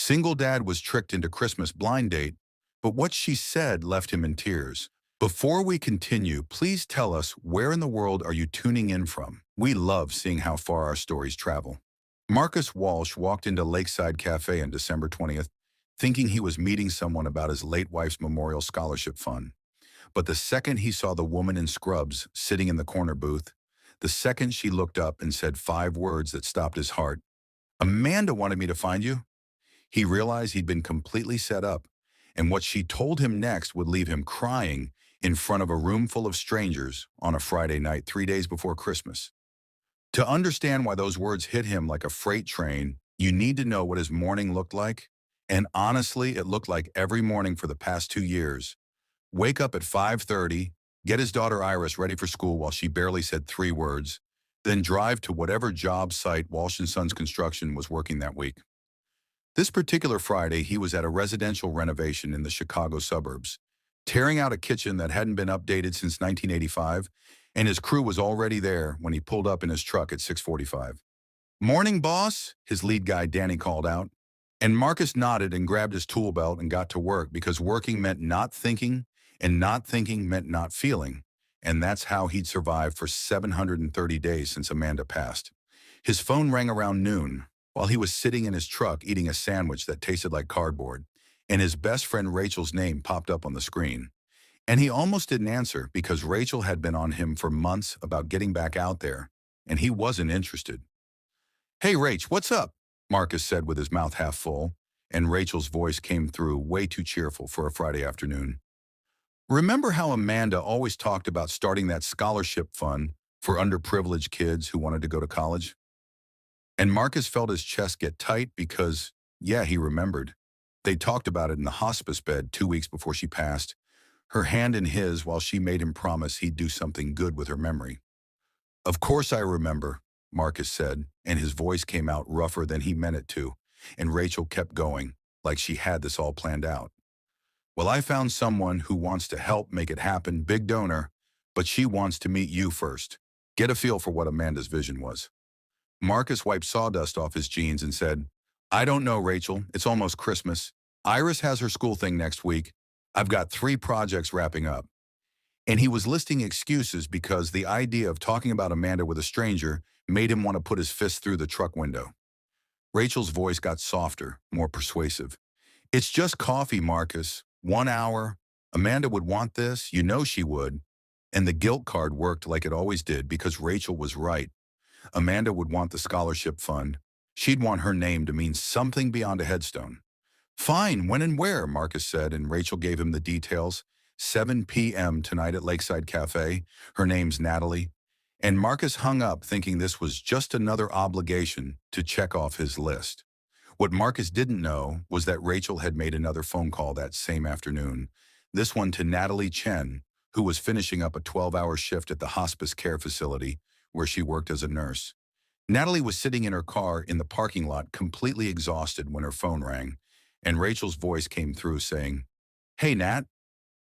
Single dad was tricked into Christmas blind date, but what she said left him in tears. Before we continue, please tell us, where in the world are you tuning in from? We love seeing how far our stories travel. Marcus Walsh walked into Lakeside Cafe on December 20th, thinking he was meeting someone about his late wife's memorial scholarship fund. But the second he saw the woman in scrubs sitting in the corner booth, the second she looked up and said 5 words that stopped his heart, "Amanda wanted me to find you," he realized he'd been completely set up, and what she told him next would leave him crying in front of a room full of strangers on a Friday night 3 days before Christmas. To understand why those words hit him like a freight train, you need to know what his morning looked like. And honestly, it looked like every morning for the past 2 years. Wake up at 5:30, get his daughter Iris ready for school while she barely said 3 words, then drive to whatever job site Walsh & Sons Construction was working that week. This particular Friday, he was at a residential renovation in the Chicago suburbs, tearing out a kitchen that hadn't been updated since 1985, and his crew was already there when he pulled up in his truck at 6:45. "Morning, boss," his lead guy Danny called out. And Marcus nodded and grabbed his tool belt and got to work, because working meant not thinking, and not thinking meant not feeling. And that's how he'd survived for 730 days since Amanda passed. His phone rang around noon while he was sitting in his truck eating a sandwich that tasted like cardboard, and his best friend Rachel's name popped up on the screen. And he almost didn't answer because Rachel had been on him for months about getting back out there, and he wasn't interested. "Hey, Rach, what's up?" Marcus said with his mouth half full, and Rachel's voice came through way too cheerful for a Friday afternoon. "Remember how Amanda always talked about starting that scholarship fund for underprivileged kids who wanted to go to college?" And Marcus felt his chest get tight because, yeah, he remembered. They talked about it in the hospice bed 2 weeks before she passed, her hand in his while she made him promise he'd do something good with her memory. "Of course I remember," Marcus said, and his voice came out rougher than he meant it to, and Rachel kept going, like she had this all planned out. "Well, I found someone who wants to help make it happen, big donor, but she wants to meet you first." Get a feel for what Amanda's vision was. Marcus wiped sawdust off his jeans and said, "I don't know, Rachel. It's almost Christmas. Iris has her school thing next week. I've got 3 projects wrapping up." And he was listing excuses because the idea of talking about Amanda with a stranger made him want to put his fist through the truck window. Rachel's voice got softer, more persuasive. "It's just coffee, Marcus. 1 hour. Amanda would want this. You know she would." And the guilt card worked like it always did because Rachel was right. Amanda would want the scholarship fund. She'd want her name to mean something beyond a headstone. "Fine, when and where?" Marcus said, and Rachel gave him the details. 7 p.m. tonight at Lakeside Cafe. Her name's Natalie. And Marcus hung up thinking this was just another obligation to check off his list. What Marcus didn't know was that Rachel had made another phone call that same afternoon, this one to Natalie Chen, who was finishing up a 12-hour shift at the hospice care facility where she worked as a nurse. Natalie was sitting in her car in the parking lot completely exhausted when her phone rang, and Rachel's voice came through saying, "Hey, Nat,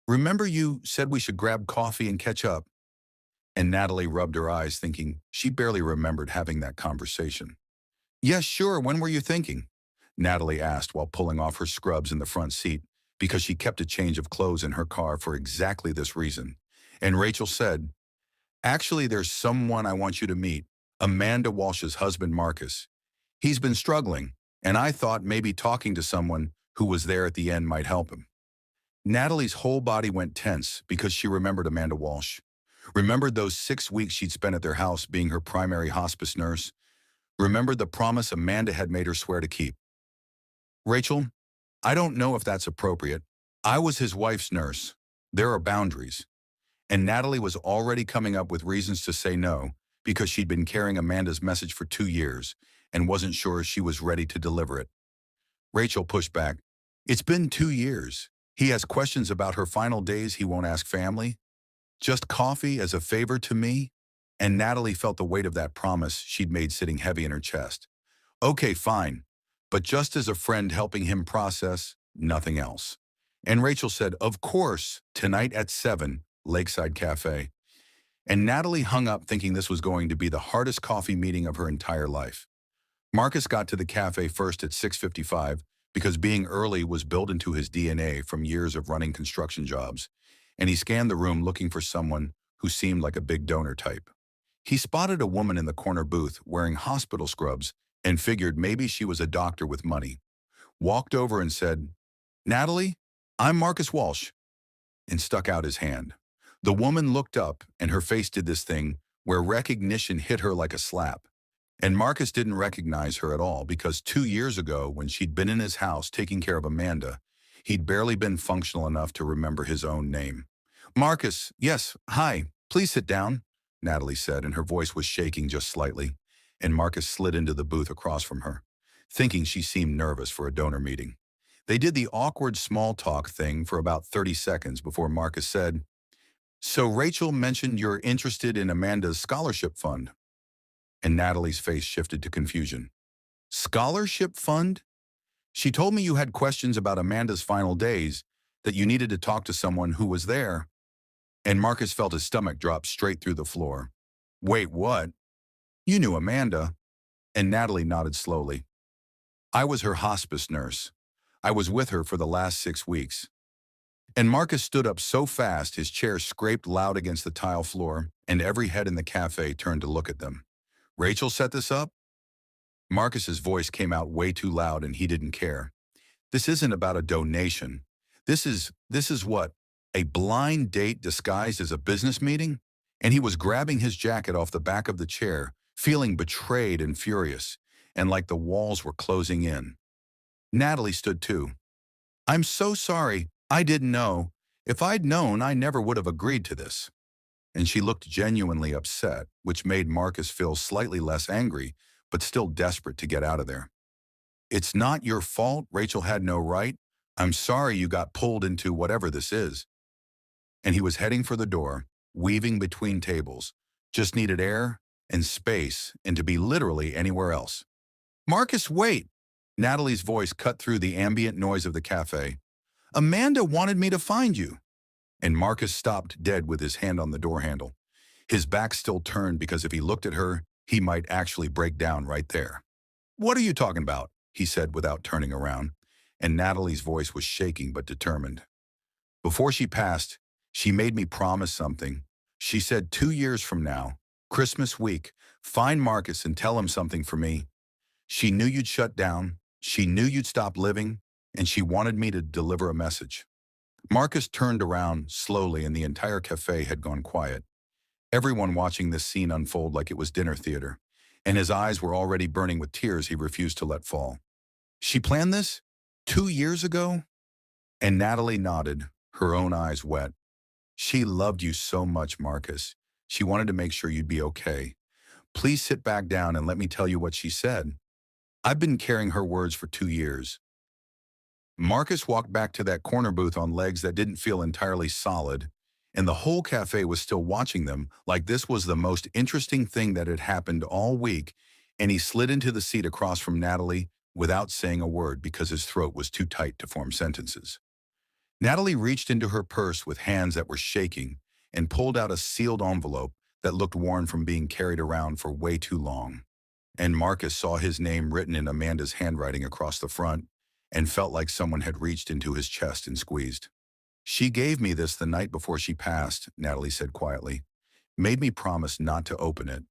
remember you said we should grab coffee and catch up?" And Natalie rubbed her eyes, thinking she barely remembered having that conversation. "Yes, sure, when were you thinking?" Natalie asked while pulling off her scrubs in the front seat, because she kept a change of clothes in her car for exactly this reason. And Rachel said, "Actually, there's someone I want you to meet, Amanda Walsh's husband, Marcus. He's been struggling, and I thought maybe talking to someone who was there at the end might help him." Natalie's whole body went tense because she remembered Amanda Walsh. Remembered those 6 weeks she'd spent at their house being her primary hospice nurse. Remembered the promise Amanda had made her swear to keep. "Rachel, I don't know if that's appropriate. I was his wife's nurse. There are boundaries." And Natalie was already coming up with reasons to say no because she'd been carrying Amanda's message for 2 years and wasn't sure she was ready to deliver it. Rachel pushed back. "It's been 2 years. He has questions about her final days he won't ask family. Just coffee as a favor to me?" And Natalie felt the weight of that promise she'd made sitting heavy in her chest. "Okay, fine. But just as a friend helping him process, nothing else." And Rachel said, "Of course, tonight at 7, Lakeside Cafe." And Natalie hung up thinking this was going to be the hardest coffee meeting of her entire life. Marcus got to the cafe first at 6:55, because being early was built into his DNA from years of running construction jobs, and he scanned the room looking for someone who seemed like a big donor type. He spotted a woman in the corner booth wearing hospital scrubs and figured maybe she was a doctor with money. Walked over and said, "Natalie, I'm Marcus Walsh," and stuck out his hand. The woman looked up, and her face did this thing where recognition hit her like a slap. And Marcus didn't recognize her at all because 2 years ago, when she'd been in his house taking care of Amanda, he'd barely been functional enough to remember his own name. "Marcus, yes, hi, please sit down," Natalie said, and her voice was shaking just slightly. And Marcus slid into the booth across from her, thinking she seemed nervous for a donor meeting. They did the awkward small talk thing for about 30 seconds before Marcus said, "So Rachel mentioned you're interested in Amanda's scholarship fund." And Natalie's face shifted to confusion. "Scholarship fund? She told me you had questions about Amanda's final days, that you needed to talk to someone who was there." And Marcus felt his stomach drop straight through the floor. "Wait, what? You knew Amanda?" And Natalie nodded slowly. "I was her hospice nurse. I was with her for the last 6 weeks." And Marcus stood up so fast his chair scraped loud against the tile floor, and every head in the cafe turned to look at them. "Rachel set this up?" Marcus's voice came out way too loud and he didn't care. "This isn't about a donation. This is what? A blind date disguised as a business meeting?" And he was grabbing his jacket off the back of the chair, feeling betrayed and furious, and like the walls were closing in. Natalie stood too. "I'm so sorry. I didn't know. If I'd known, I never would have agreed to this." And she looked genuinely upset, which made Marcus feel slightly less angry, but still desperate to get out of there. "It's not your fault. Rachel had no right. I'm sorry you got pulled into whatever this is." And he was heading for the door, weaving between tables. Just needed air and space and to be literally anywhere else. "Marcus, wait!" Natalie's voice cut through the ambient noise of the cafe. "Amanda wanted me to find you." And Marcus stopped dead with his hand on the door handle. His back still turned because if he looked at her, he might actually break down right there. "What are you talking about?" he said without turning around, and Natalie's voice was shaking but determined. "Before she passed, she made me promise something. She said 2 years from now, Christmas week, find Marcus and tell him something for me. She knew you'd shut down, she knew you'd stop living, and she wanted me to deliver a message." Marcus turned around slowly and the entire cafe had gone quiet. Everyone watching this scene unfold like it was dinner theater, and his eyes were already burning with tears he refused to let fall. "She planned this? 2 years ago?" And Natalie nodded, her own eyes wet. "She loved you so much, Marcus. She wanted to make sure you'd be okay. Please sit back down and let me tell you what she said. I've been carrying her words for 2 years." Marcus walked back to that corner booth on legs that didn't feel entirely solid, and the whole cafe was still watching them like this was the most interesting thing that had happened all week, and he slid into the seat across from Natalie without saying a word because his throat was too tight to form sentences. Natalie reached into her purse with hands that were shaking and pulled out a sealed envelope that looked worn from being carried around for way too long. And Marcus saw his name written in Amanda's handwriting across the front and felt like someone had reached into his chest and squeezed. "She gave me this the night before she passed," Natalie said quietly. "Made me promise not to open it,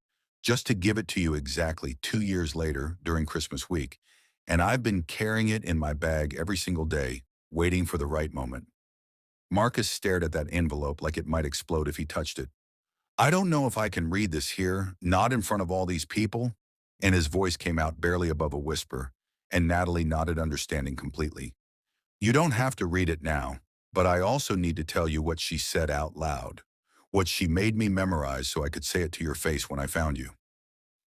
just to give it to you exactly 2 years later during Christmas week. And I've been carrying it in my bag every single day, waiting for the right moment." Marcus stared at that envelope like it might explode if he touched it. "I don't know if I can read this here, not in front of all these people." And his voice came out barely above a whisper, and Natalie nodded understanding completely. "You don't have to read it now, but I also need to tell you what she said out loud, what she made me memorize so I could say it to your face when I found you."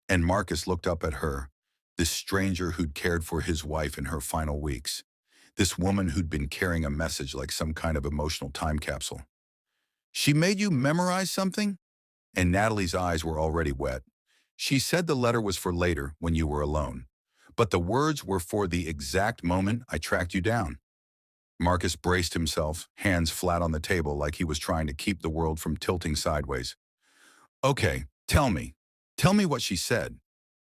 And Marcus looked up at her, this stranger who'd cared for his wife in her final weeks, this woman who'd been carrying a message like some kind of emotional time capsule. "She made you memorize something?" And Natalie's eyes were already wet. "She said the letter was for later, when you were alone. But the words were for the exact moment I tracked you down." Marcus braced himself, hands flat on the table like he was trying to keep the world from tilting sideways. "Okay, tell me. Tell me what she said."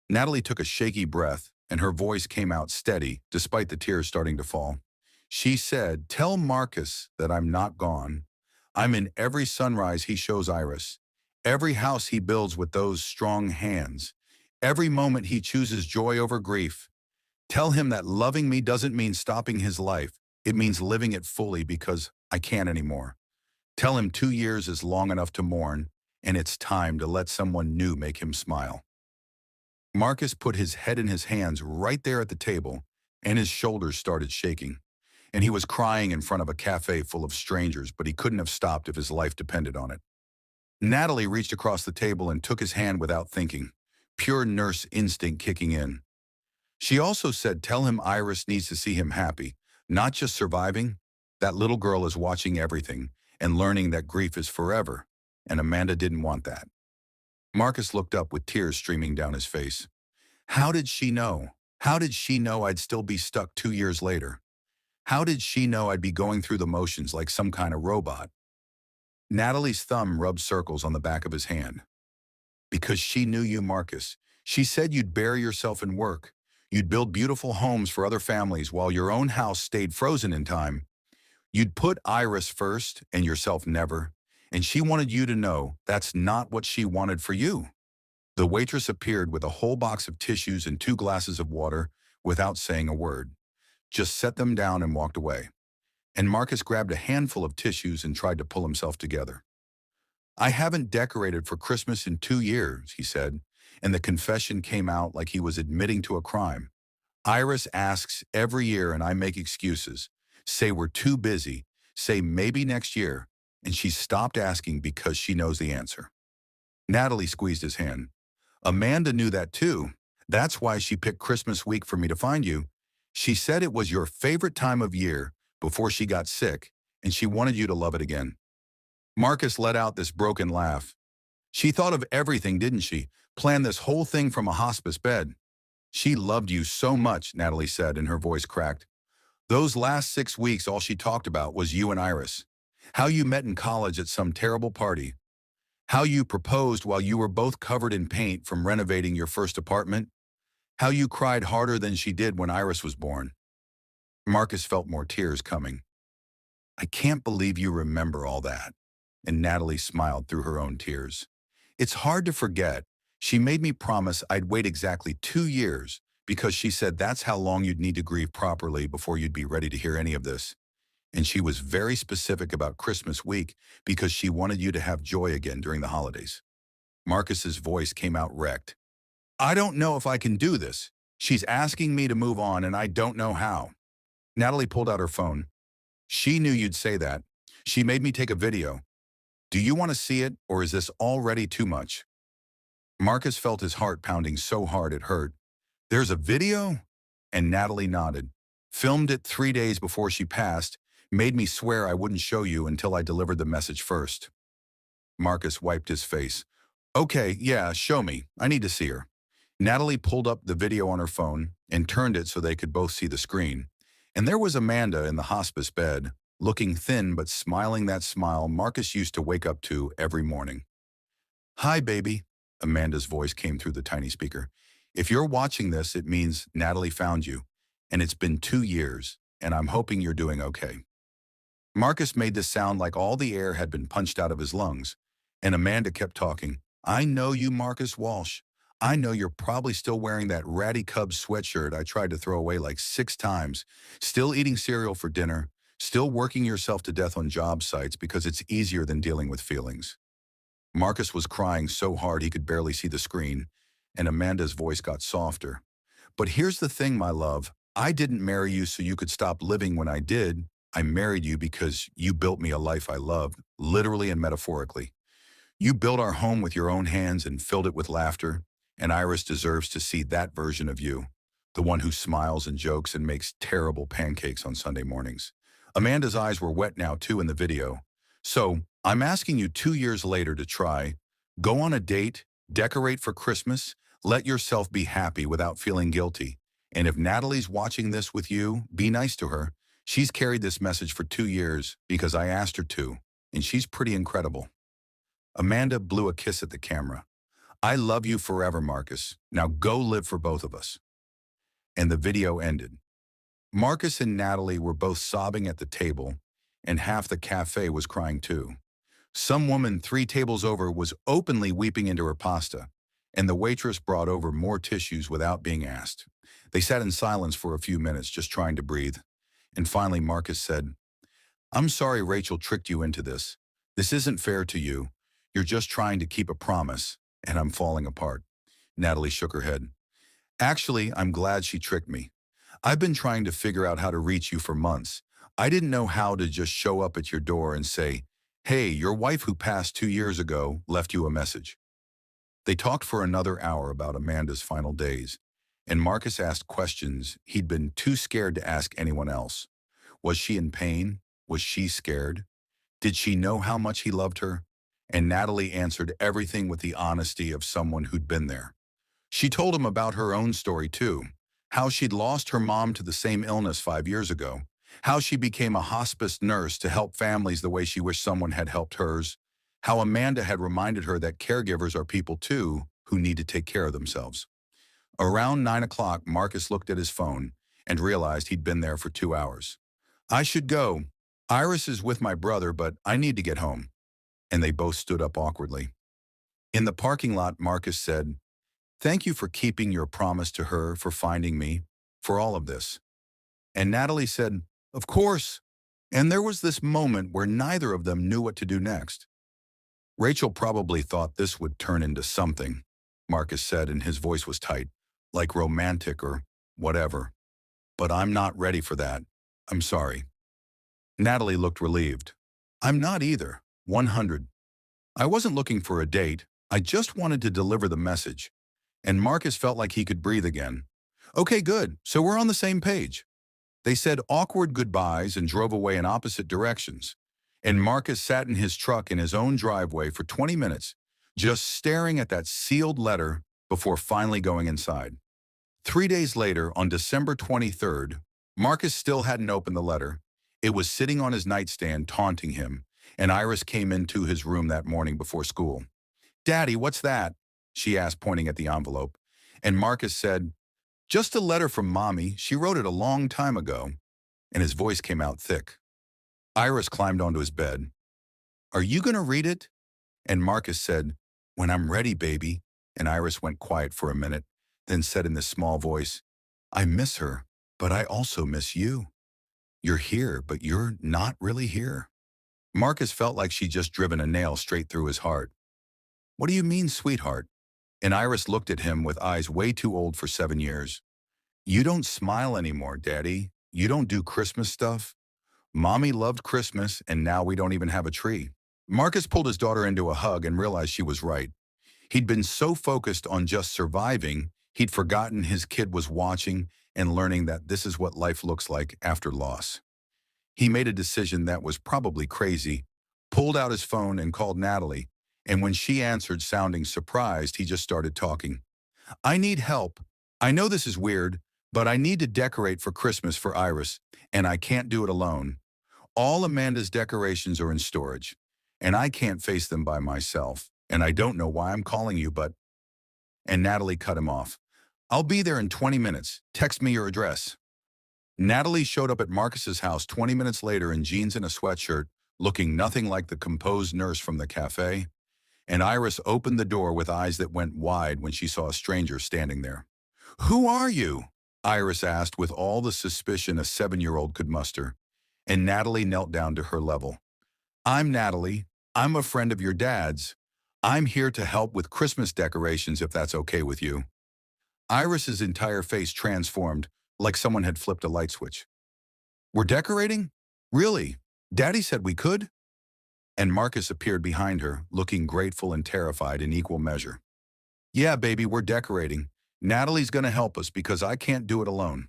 Natalie took a shaky breath, and her voice came out steady despite the tears starting to fall. She said, "Tell Marcus that I'm not gone. I'm in every sunrise he shows Iris, every house he builds with those strong hands, every moment he chooses joy over grief. Tell him that loving me doesn't mean stopping his life. It means living it fully because I can't anymore. Tell him 2 years is long enough to mourn, and it's time to let someone new make him smile." Marcus put his head in his hands right there at the table, and his shoulders started shaking. And he was crying in front of a cafe full of strangers, but he couldn't have stopped if his life depended on it. Natalie reached across the table and took his hand without thinking, pure nurse instinct kicking in. She also said, "Tell him Iris needs to see him happy, not just surviving. That little girl is watching everything and learning that grief is forever, and Amanda didn't want that." Marcus looked up with tears streaming down his face. How did she know? How did she know I'd still be stuck 2 years later? How did she know I'd be going through the motions like some kind of robot? Natalie's thumb rubbed circles on the back of his hand. "Because she knew you, Marcus. She said you'd bury yourself in work. You'd build beautiful homes for other families while your own house stayed frozen in time. You'd put Iris first and yourself never. And she wanted you to know that's not what she wanted for you." The waitress appeared with a whole box of tissues and 2 glasses of water without saying a word. Just set them down and walked away. And Marcus grabbed a handful of tissues and tried to pull himself together. "I haven't decorated for Christmas in 2 years, he said, and the confession came out like he was admitting to a crime. "Iris asks every year and I make excuses. Say we're too busy. Say maybe next year. And she stopped asking because she knows the answer." Natalie squeezed his hand. "Amanda knew that too. That's why she picked Christmas week for me to find you. She said it was your favorite time of year before she got sick, and she wanted you to love it again." Marcus let out this broken laugh. "She thought of everything, didn't she? Planned this whole thing from a hospice bed." "She loved you so much," Natalie said, and her voice cracked. "Those last 6 weeks, all she talked about was you and Iris. How you met in college at some terrible party. How you proposed while you were both covered in paint from renovating your first apartment. How you cried harder than she did when Iris was born." Marcus felt more tears coming. "I can't believe you remember all that." And Natalie smiled through her own tears. "It's hard to forget. She made me promise I'd wait exactly 2 years because she said that's how long you'd need to grieve properly before you'd be ready to hear any of this. And she was very specific about Christmas week because she wanted you to have joy again during the holidays." Marcus's voice came out wrecked. "I don't know if I can do this. She's asking me to move on and I don't know how." Natalie pulled out her phone. "She knew you'd say that. She made me take a video. Do you want to see it, or is this already too much?" Marcus felt his heart pounding so hard it hurt. "There's a video?" And Natalie nodded. "Filmed it 3 days before she passed. Made me swear I wouldn't show you until I delivered the message first." Marcus wiped his face. "Okay, yeah, show me. I need to see her." Natalie pulled up the video on her phone and turned it so they could both see the screen. And there was Amanda in the hospice bed, looking thin but smiling that smile Marcus used to wake up to every morning. "Hi, baby," Amanda's voice came through the tiny speaker. "If you're watching this, it means Natalie found you. And it's been 2 years, and I'm hoping you're doing okay." Marcus made this sound like all the air had been punched out of his lungs. And Amanda kept talking. "I know you, Marcus Walsh. I know you're probably still wearing that ratty Cubs sweatshirt I tried to throw away like 6 times, still eating cereal for dinner, still working yourself to death on job sites because it's easier than dealing with feelings." Marcus was crying so hard he could barely see the screen, and Amanda's voice got softer. "But here's the thing, my love. I didn't marry you so you could stop living when I did. I married you because you built me a life I loved, literally and metaphorically. You built our home with your own hands and filled it with laughter, and Iris deserves to see that version of you, the one who smiles and jokes and makes terrible pancakes on Sunday mornings." Amanda's eyes were wet now too in the video. "So, I'm asking you 2 years later to try. Go on a date, decorate for Christmas, let yourself be happy without feeling guilty. And if Natalie's watching this with you, be nice to her. She's carried this message for 2 years because I asked her to, and she's pretty incredible." Amanda blew a kiss at the camera. "I love you forever, Marcus. Now go live for both of us." and the video ended. Marcus and Natalie were both sobbing at the table, and half the cafe was crying too. Some woman 3 tables over was openly weeping into her pasta, and the waitress brought over more tissues without being asked. They sat in silence for a few minutes, just trying to breathe. And finally, Marcus said, "I'm sorry Rachel tricked you into this. This isn't fair to you. You're just trying to keep a promise, and I'm falling apart." Natalie shook her head. "Actually, I'm glad she tricked me. I've been trying to figure out how to reach you for months. I didn't know how to just show up at your door and say, 'Hey, your wife who passed 2 years ago left you a message.'" They talked for another hour about Amanda's final days, and Marcus asked questions he'd been too scared to ask anyone else. Was she in pain? Was she scared? Did she know how much he loved her? And Natalie answered everything with the honesty of someone who'd been there. She told him about her own story too, how she'd lost her mom to the same illness 5 years ago, how she became a hospice nurse to help families the way she wished someone had helped hers, how Amanda had reminded her that caregivers are people too who need to take care of themselves. Around 9 o'clock, Marcus looked at his phone and realized he'd been there for 2 hours. "I should go. Iris is with my brother, but I need to get home." And they both stood up awkwardly. In the parking lot, Marcus said, "Thank you for keeping your promise to her, for finding me, for all of this." And Natalie said, "Of course." And there was this moment where neither of them knew what to do next. "Rachel probably thought this would turn into something," Marcus said, and his voice was tight, "like romantic or whatever. But I'm not ready for that. I'm sorry." Natalie looked relieved. "I'm not either. 100. I wasn't looking for a date. I just wanted to deliver the message." And Marcus felt like he could breathe again. "Okay, good. So we're on the same page." They said awkward goodbyes and drove away in opposite directions. And Marcus sat in his truck in his own driveway for 20 minutes, just staring at that sealed letter before finally going inside. 3 days later, on December 23rd, Marcus still hadn't opened the letter. It was sitting on his nightstand, taunting him, and Iris came into his room that morning before school. "Daddy, what's that?" she asked, pointing at the envelope. And Marcus said, "Just a letter from Mommy. She wrote it a long time ago." And his voice came out thick. Iris climbed onto his bed. "Are you going to read it?" And Marcus said, "When I'm ready, baby." And Iris went quiet for a minute, then said in this small voice, "I miss her, but I also miss you. You're here, but you're not really here." Marcus felt like she'd just driven a nail straight through his heart. "What do you mean, sweetheart?" And Iris looked at him with eyes way too old for 7 years. "You don't smile anymore, Daddy. You don't do Christmas stuff. Mommy loved Christmas, and now we don't even have a tree." Marcus pulled his daughter into a hug and realized she was right. He'd been so focused on just surviving, he'd forgotten his kid was watching and learning that this is what life looks like after loss. He made a decision that was probably crazy, pulled out his phone and called Natalie, and when she answered sounding surprised, he just started talking. "I need help. I know this is weird, but I need to decorate for Christmas for Iris, and I can't do it alone. All Amanda's decorations are in storage, and I can't face them by myself, and I don't know why I'm calling you, but—" And Natalie cut him off. "I'll be there in 20 minutes. Text me your address." Natalie showed up at Marcus's house 20 minutes later in jeans and a sweatshirt, looking nothing like the composed nurse from the cafe, and Iris opened the door with eyes that went wide when she saw a stranger standing there. "Who are you?" Iris asked with all the suspicion a 7-year-old could muster, and Natalie knelt down to her level. "I'm Natalie. I'm a friend of your dad's. I'm here to help with Christmas decorations if that's okay with you." Iris's entire face transformed, like someone had flipped a light switch. "We're decorating? Really? Daddy said we could?" And Marcus appeared behind her, looking grateful and terrified in equal measure. "Yeah, baby, we're decorating. Natalie's going to help us because I can't do it alone."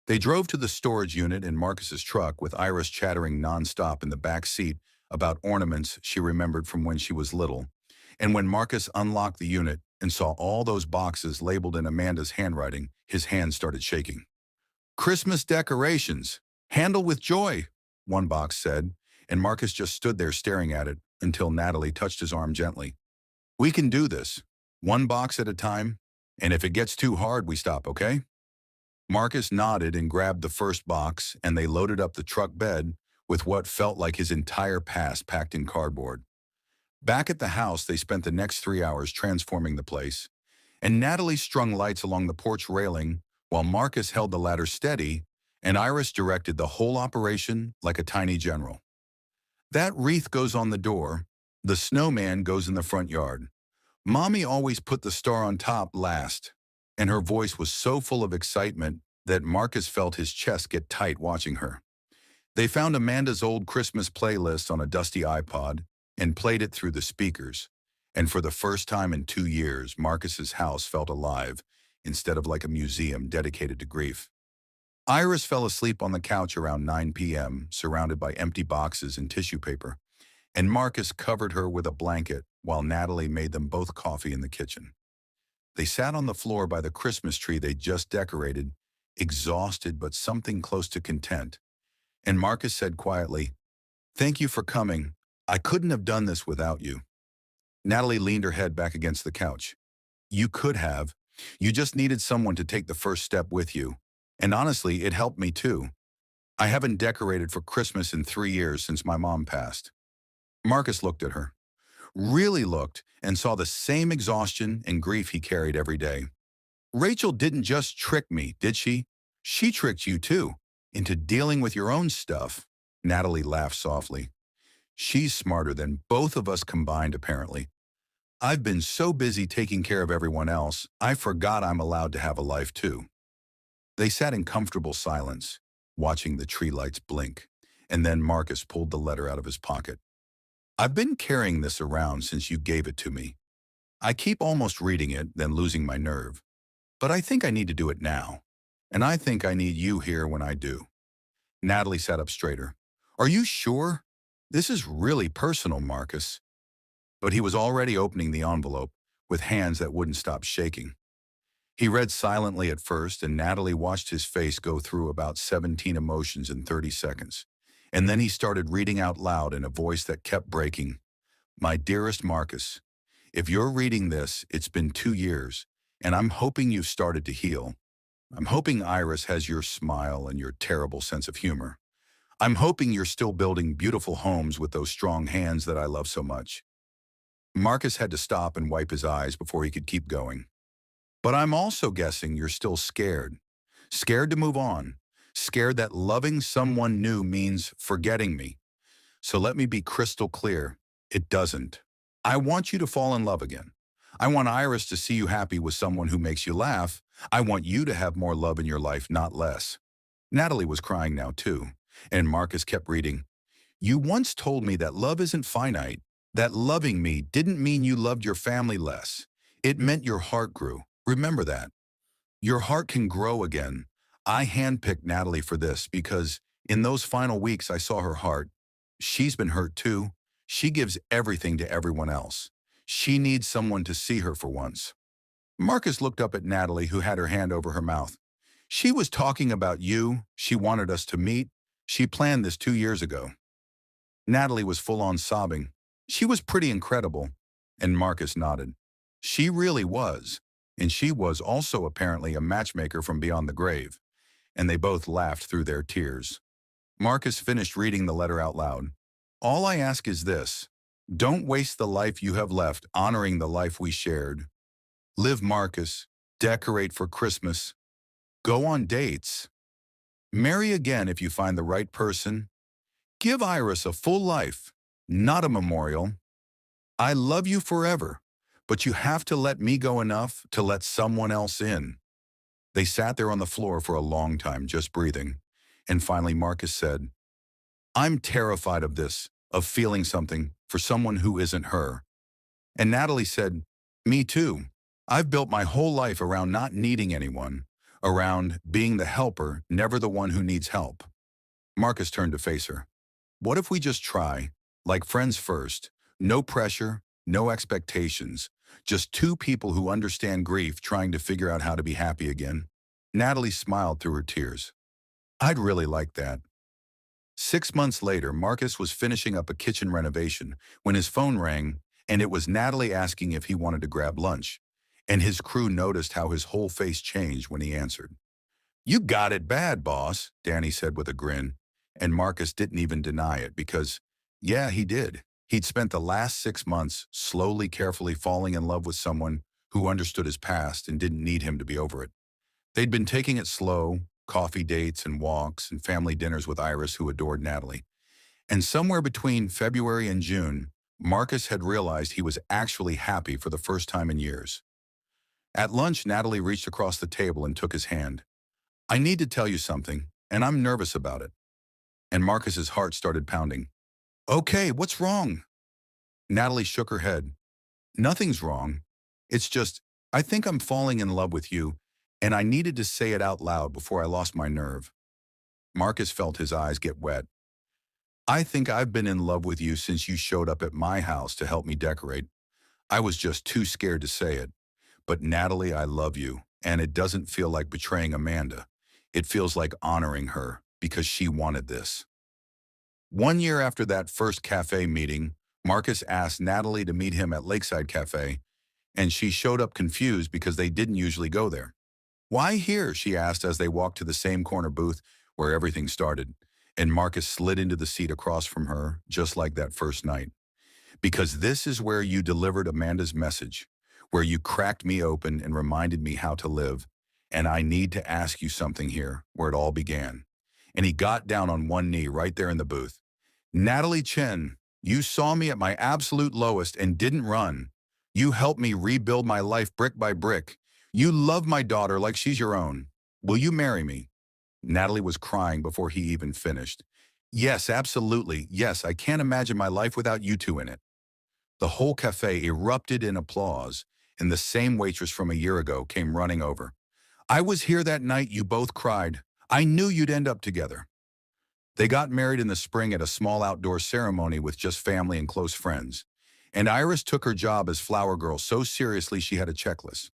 They drove to the storage unit in Marcus's truck with Iris chattering nonstop in the back seat about ornaments she remembered from when she was little. And when Marcus unlocked the unit and saw all those boxes labeled in Amanda's handwriting, his hands started shaking. "Christmas decorations. Handle with joy," one box said, and Marcus just stood there staring at it until Natalie touched his arm gently. "We can do this. One box at a time, and if it gets too hard, we stop, okay?" Marcus nodded and grabbed the first box, and they loaded up the truck bed with what felt like his entire past packed in cardboard. Back at the house, they spent the next 3 hours transforming the place, and Natalie strung lights along the porch railing while Marcus held the ladder steady, and Iris directed the whole operation like a tiny general. That wreath goes on the door, the snowman goes in the front yard. Mommy always put the star on top last, and her voice was so full of excitement that Marcus felt his chest get tight watching her. They found Amanda's old Christmas playlist on a dusty iPod and played it through the speakers. And for the first time in 2 years, Marcus's house felt alive instead of like a museum dedicated to grief. Iris fell asleep on the couch around 9 p.m., surrounded by empty boxes and tissue paper, and Marcus covered her with a blanket while Natalie made them both coffee in the kitchen. They sat on the floor by the Christmas tree they just decorated, exhausted but something close to content, and Marcus said quietly, "Thank you for coming. I couldn't have done this without you." Natalie leaned her head back against the couch. "You could have. You just needed someone to take the first step with you. And honestly, it helped me too. I haven't decorated for Christmas in 3 years since my mom passed." Marcus looked at her, really looked, and saw the same exhaustion and grief he carried every day. "Rachel didn't just trick me, did she? She tricked you too, into dealing with your own stuff." Natalie laughed softly. "She's smarter than both of us combined, apparently. I've been so busy taking care of everyone else, I forgot I'm allowed to have a life too." They sat in comfortable silence, watching the tree lights blink, and then Marcus pulled the letter out of his pocket. "I've been carrying this around since you gave it to me. I keep almost reading it, then losing my nerve. But I think I need to do it now. And I think I need you here when I do." Natalie sat up straighter. "Are you sure? This is really personal, Marcus." But he was already opening the envelope with hands that wouldn't stop shaking. He read silently at first, and Natalie watched his face go through about 17 emotions in 30 seconds. And then he started reading out loud in a voice that kept breaking. "My dearest Marcus, if you're reading this, it's been 2 years, and I'm hoping you've started to heal. I'm hoping Iris has your smile and your terrible sense of humor. I'm hoping you're still building beautiful homes with those strong hands that I love so much." Marcus had to stop and wipe his eyes before he could keep going. "But I'm also guessing you're still scared. Scared to move on. Scared that loving someone new means forgetting me. So let me be crystal clear. It doesn't. I want you to fall in love again. I want Iris to see you happy with someone who makes you laugh. I want you to have more love in your life, not less." Natalie was crying now too, and Marcus kept reading. "You once told me that love isn't finite, that loving me didn't mean you loved your family less. It meant your heart grew. Remember that. Your heart can grow again." I handpicked Natalie for this because in those final weeks I saw her heart. She's been hurt too. She gives everything to everyone else. She needs someone to see her for once. Marcus looked up at Natalie, who had her hand over her mouth. "She was talking about you. She wanted us to meet. She planned this 2 years ago." Natalie was full on sobbing. "She was pretty incredible." And Marcus nodded. "She really was. And she was also apparently a matchmaker from beyond the grave." And they both laughed through their tears. Marcus finished reading the letter out loud. "All I ask is this. Don't waste the life you have left honoring the life we shared. Live, Marcus. Decorate for Christmas. Go on dates. Marry again if you find the right person. Give Iris a full life, not a memorial. I love you forever, but you have to let me go enough to let someone else in." They sat there on the floor for a long time, just breathing. And finally Marcus said, "I'm terrified of this, of feeling something for someone who isn't her." And Natalie said, "Me too. I've built my whole life around not needing anyone, around being the helper, never the one who needs help." Marcus turned to face her. "What if we just try, like friends first, no pressure, no expectations, just two people who understand grief trying to figure out how to be happy again?" Natalie smiled through her tears. "I'd really like that." 6 months later, Marcus was finishing up a kitchen renovation when his phone rang, and it was Natalie asking if he wanted to grab lunch. And his crew noticed how his whole face changed when he answered. You got it bad, boss, Danny said with a grin. And Marcus didn't even deny it because, yeah, he did. He'd spent the last 6 months slowly, carefully falling in love with someone who understood his past and didn't need him to be over it. They'd been taking it slow, coffee dates and walks and family dinners with Iris, who adored Natalie. And somewhere between February and June, Marcus had realized he was actually happy for the first time in years. At lunch, Natalie reached across the table and took his hand. I need to tell you something, and I'm nervous about it. And Marcus's heart started pounding. Okay, what's wrong? Natalie shook her head. Nothing's wrong. It's just, I think I'm falling in love with you, and I needed to say it out loud before I lost my nerve. Marcus felt his eyes get wet. I think I've been in love with you since you showed up at my house to help me decorate. I was just too scared to say it. But Natalie, I love you, and it doesn't feel like betraying Amanda. It feels like honoring her because she wanted this. 1 year after that first cafe meeting, Marcus asked Natalie to meet him at Lakeside Cafe, and she showed up confused because they didn't usually go there. Why here? She asked as they walked to the same corner booth where everything started, and Marcus slid into the seat across from her, just like that first night. Because this is where you delivered Amanda's message, where you cracked me open and reminded me how to live. And I need to ask you something here, where it all began. And he got down on one knee right there in the booth. Natalie Chen, you saw me at my absolute lowest and didn't run. You helped me rebuild my life brick by brick. You love my daughter like she's your own. Will you marry me? Natalie was crying before he even finished. Yes, absolutely. Yes, I can't imagine my life without you two in it. The whole cafe erupted in applause, and the same waitress from a year ago came running over. I was here that night you both cried. I knew you'd end up together. They got married in the spring at a small outdoor ceremony with just family and close friends. And Iris took her job as flower girl so seriously she had a checklist.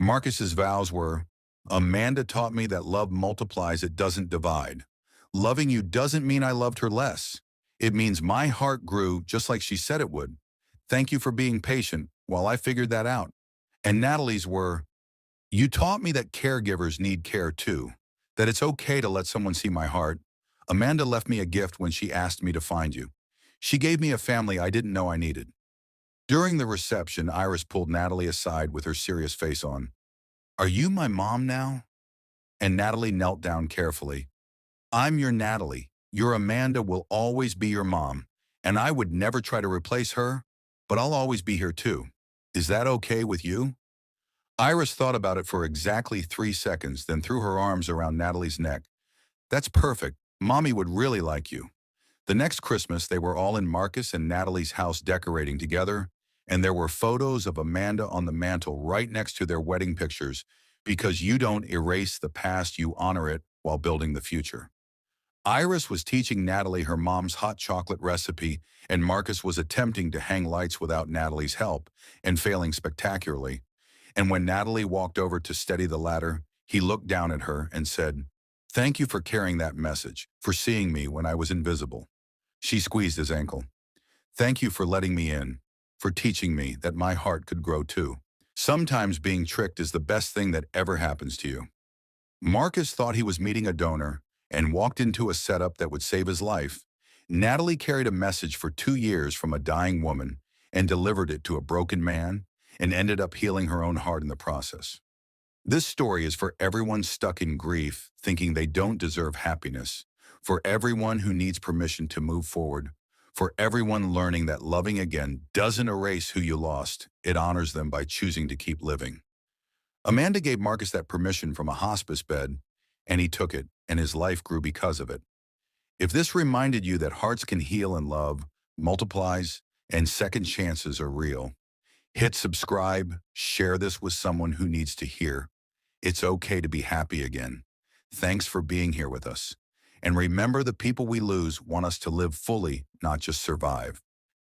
Marcus's vows were, Amanda taught me that love multiplies, it doesn't divide. Loving you doesn't mean I loved her less. It means my heart grew just like she said it would. Thank you for being patient while I figured that out. And Natalie's were, you taught me that caregivers need care too, that it's okay to let someone see my heart. Amanda left me a gift when she asked me to find you. She gave me a family I didn't know I needed. During the reception, Iris pulled Natalie aside with her serious face on. Are you my mom now? And Natalie knelt down carefully. I'm your Natalie. Your Amanda will always be your mom, and I would never try to replace her, but I'll always be here too. Is that okay with you? Iris thought about it for exactly 3 seconds, then threw her arms around Natalie's neck. That's perfect. Mommy would really like you. The next Christmas, they were all in Marcus and Natalie's house decorating together, and there were photos of Amanda on the mantle right next to their wedding pictures, because you don't erase the past, you honor it while building the future. Iris was teaching Natalie her mom's hot chocolate recipe, and Marcus was attempting to hang lights without Natalie's help and failing spectacularly. And when Natalie walked over to steady the ladder, he looked down at her and said, Thank you for carrying that message, for seeing me when I was invisible. She squeezed his ankle. Thank you for letting me in, for teaching me that my heart could grow too. Sometimes being tricked is the best thing that ever happens to you. Marcus thought he was meeting a donor and walked into a setup that would save his life. Natalie carried a message for 2 years from a dying woman and delivered it to a broken man and ended up healing her own heart in the process. This story is for everyone stuck in grief, thinking they don't deserve happiness, for everyone who needs permission to move forward, for everyone learning that loving again doesn't erase who you lost, it honors them by choosing to keep living. Amanda gave Marcus that permission from a hospice bed, and he took it, and his life grew because of it. If this reminded you that hearts can heal and love, multiplies, and second chances are real, hit subscribe, share this with someone who needs to hear. It's okay to be happy again. Thanks for being here with us. And remember, the people we lose want us to live fully, not just survive.